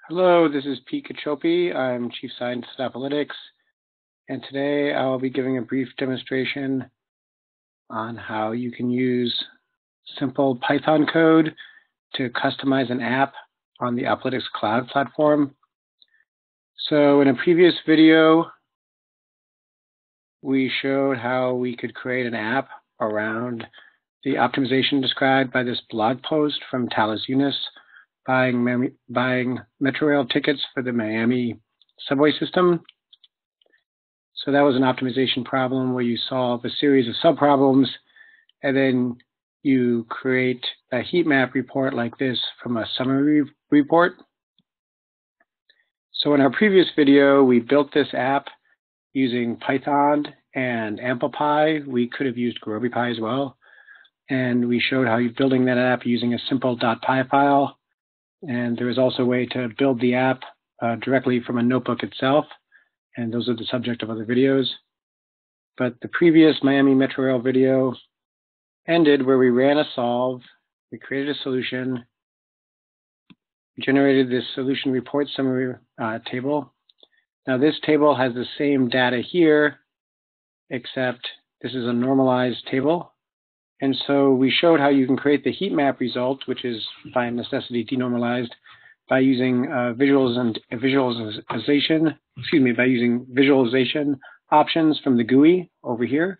Hello, this is Pete Cacciopi. I'm Chief Scientist at Opalytics, and today I'll be giving a brief demonstration on how you can use simple Python code to customize an app on the Opalytics Cloud Platform. So in a previous video, we showed how we could create an app around the optimization described by this blog post from Talis Yunus, buying metrorail tickets for the Miami subway system. So that was an optimization problem where you solve a series of subproblems, and then you create a heat map report like this from a summary report. So in our previous video, we built this app using Python and amplpy. We could have used Gurobi as well. And we showed how you're building that app using a simple .py file. And there is also a way to build the app directly from a notebook itself. And those are the subject of other videos. But the previous Miami Metrorail video ended where we ran a solve, we created a solution, generated this solution report summary table. Now this table has the same data here, except this is a normalized table. And so we showed how you can create the heat map result, which is by necessity denormalized, by using visualization options from the GUI over here.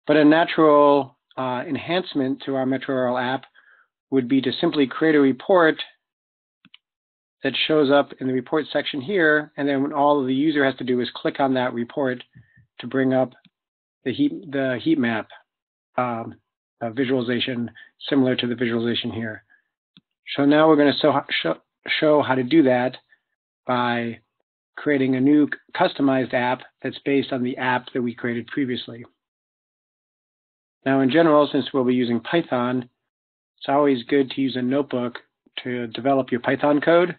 But a natural enhancement to our metrorail app would be to simply create a report that shows up in the report section here, and then all the user has to do is click on that report to bring up the heat map visualization similar to the visualization here. So now we're going to show how to do that by creating a new customized app that's based on the app that we created previously. Now in general, since we'll be using Python, it's always good to use a notebook to develop your Python code.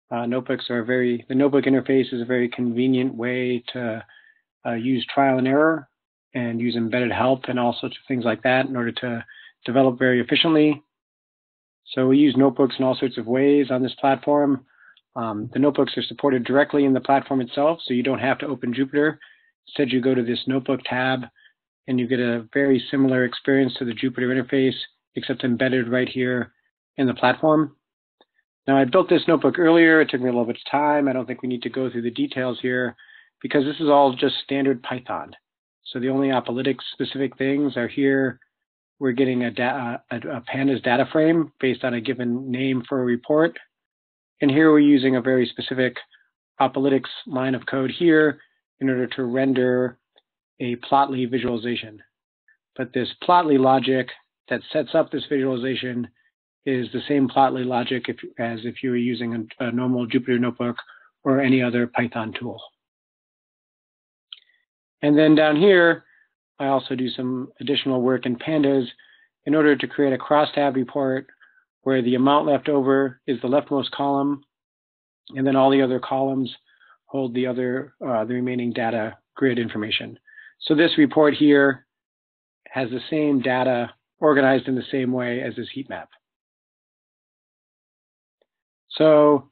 The notebook interface is a very convenient way to use trial and error and use embedded help and all sorts of things like that in order to develop very efficiently. So we use notebooks in all sorts of ways on this platform. The notebooks are supported directly in the platform itself, so you don't have to open Jupyter. Instead, you go to this notebook tab and you get a very similar experience to the Jupyter interface, except embedded right here in the platform. Now, I built this notebook earlier. It took me a little bit of time. I don't think we need to go through the details here because this is all just standard Python. So the only Opalytics specific things are here. We're getting a pandas data frame based on a given name for a report. And here we're using a very specific Opalytics line of code here in order to render a plotly visualization. But this plotly logic that sets up this visualization is the same plotly logic as if you were using a normal Jupyter notebook or any other Python tool. And then down here, I also do some additional work in pandas in order to create a crosstab report where the amount left over is the leftmost column, and then all the other columns hold the remaining data grid information. So this report here has the same data organized in the same way as this heat map. So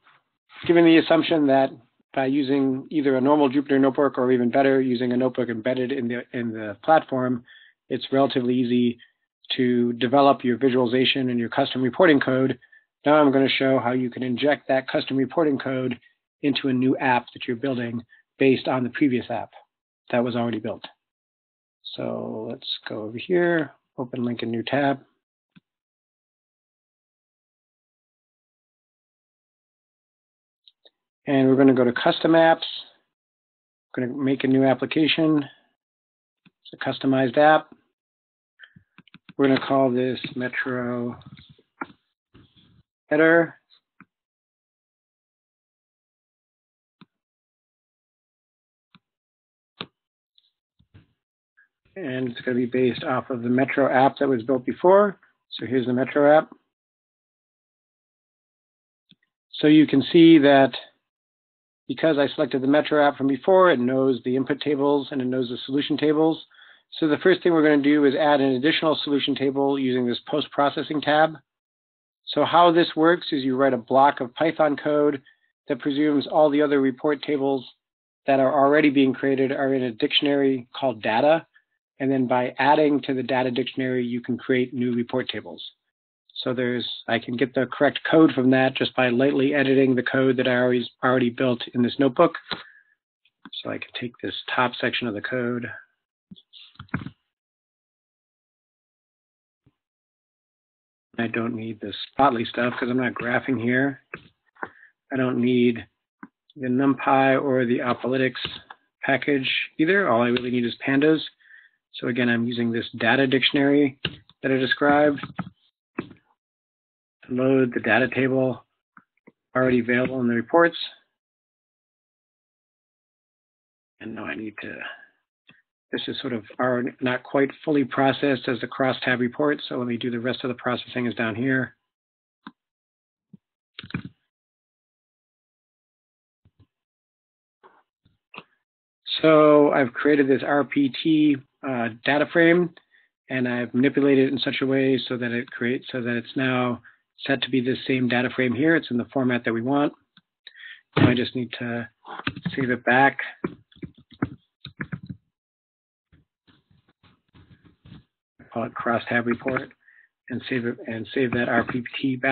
given the assumption that by using either a normal Jupyter notebook or even better, using a notebook embedded in the platform, it's relatively easy to develop your visualization and your custom reporting code. Now I'm going to show how you can inject that custom reporting code into a new app that you're building based on the previous app that was already built. So let's go over here, open link in new tab. And we're going to go to custom apps. We're going to make a new application. It's a customized app. We're going to call this Metro Header. And it's going to be based off of the Metro app that was built before. So here's the Metro app. So you can see that because I selected the Metro app from before, it knows the input tables and it knows the solution tables. So the first thing we're going to do is add an additional solution table using this post-processing tab. So how this works is you write a block of Python code that presumes all the other report tables that are already being created are in a dictionary called data. And then by adding to the data dictionary, you can create new report tables. So I can get the correct code from that just by lightly editing the code that I already built in this notebook. So I can take this top section of the code. I don't need the Spotly stuff because I'm not graphing here. I don't need the NumPy or the Opalytics package either. All I really need is pandas. So again, I'm using this data dictionary that I described to load the data table already available in the reports. And now I need to, this is sort of not quite fully processed as the crosstab report. So let me do the rest of the processing is down here. So I've created this RPT data frame, and I've manipulated it in such a way so that it's now set to be this same data frame here. It's in the format that we want. Now I just need to save it back. I call it crosstab report, and save that RPT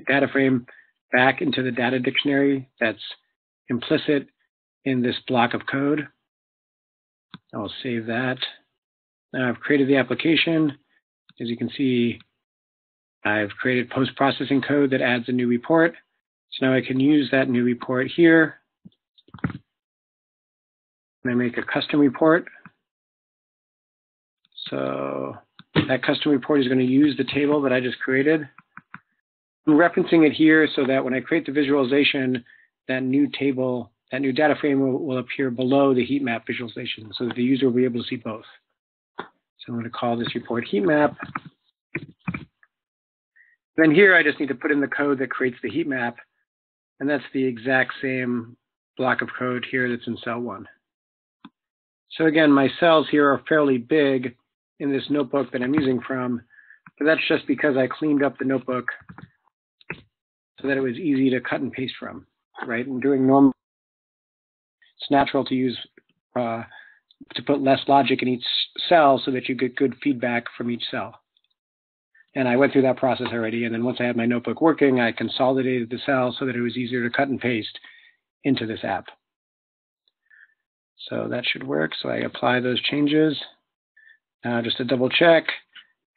data frame back into the data dictionary that's implicit in this block of code. I'll save that. Now I've created the application. As you can see, I've created post-processing code that adds a new report. So now I can use that new report here. And I make a custom report. So that custom report is going to use the table that I just created. I'm referencing it here so that when I create the visualization, that new table, that new data frame will appear below the heat map visualization so that the user will be able to see both. So I'm going to call this report heat map. Then here I just need to put in the code that creates the heat map, and that's the exact same block of code here that's in cell 1. So again, my cells here are fairly big in this notebook that I'm using from, but that's just because I cleaned up the notebook so that it was easy to cut and paste from, right? And doing normal, it's natural to use, to put less logic in each cell so that you get good feedback from each cell. And I went through that process already, and then once I had my notebook working, I consolidated the cells so that it was easier to cut and paste into this app. So that should work. So I apply those changes. Now just to double check,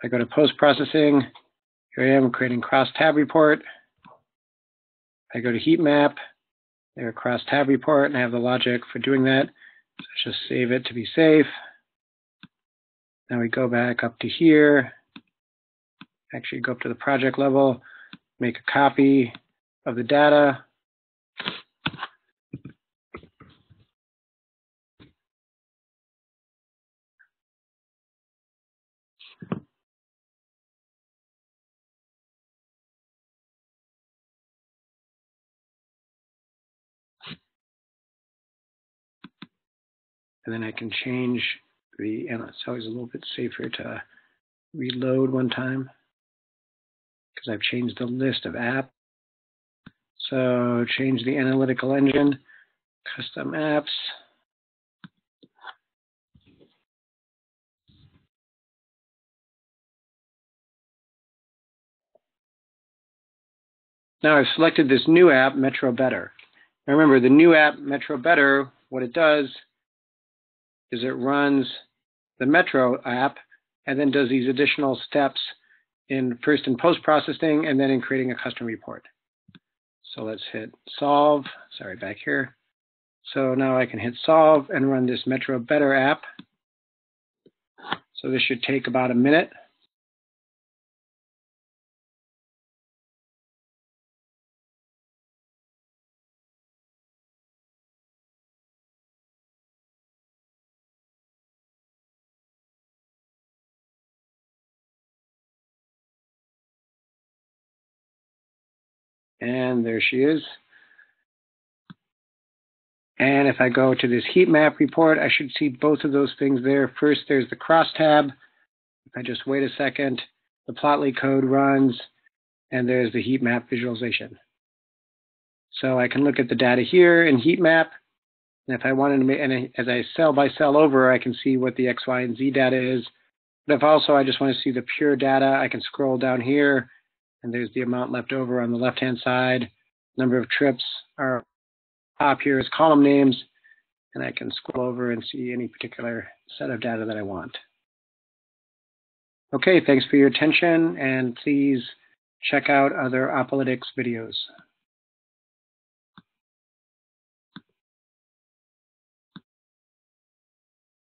I go to post-processing. Here I am creating cross-tab report. I go to heat map, there cross-tab report, and I have the logic for doing that. So let's just save it to be safe. Now we go back up to here. Actually go up to the project level, make a copy of the data. And then I can change and it's always a little bit safer to reload one time because I've changed the list of apps. So change the analytical engine, custom apps. Now I've selected this new app, Metro Better. Now remember, the new app, Metro Better, what it does is it runs the Metro app and then does these additional steps first in post-processing and then in creating a custom report. So let's hit solve, sorry, back here. So now I can hit solve and run this Metro Better app. So this should take about a minute. And there she is. And if I go to this heat map report, I should see both of those things there. First, there's the crosstab. If I just wait a second, the Plotly code runs. and there's the heat map visualization. So I can look at the data here in heat map, and if I wanted to make, and as I cell by cell over, I can see what the X, Y, and Z data is. But if also I just want to see the pure data, I can scroll down here, and there's the amount left over on the left-hand side. Number of trips are top here is column names, and I can scroll over and see any particular set of data that I want. Okay, thanks for your attention, and please check out other Opalytics videos.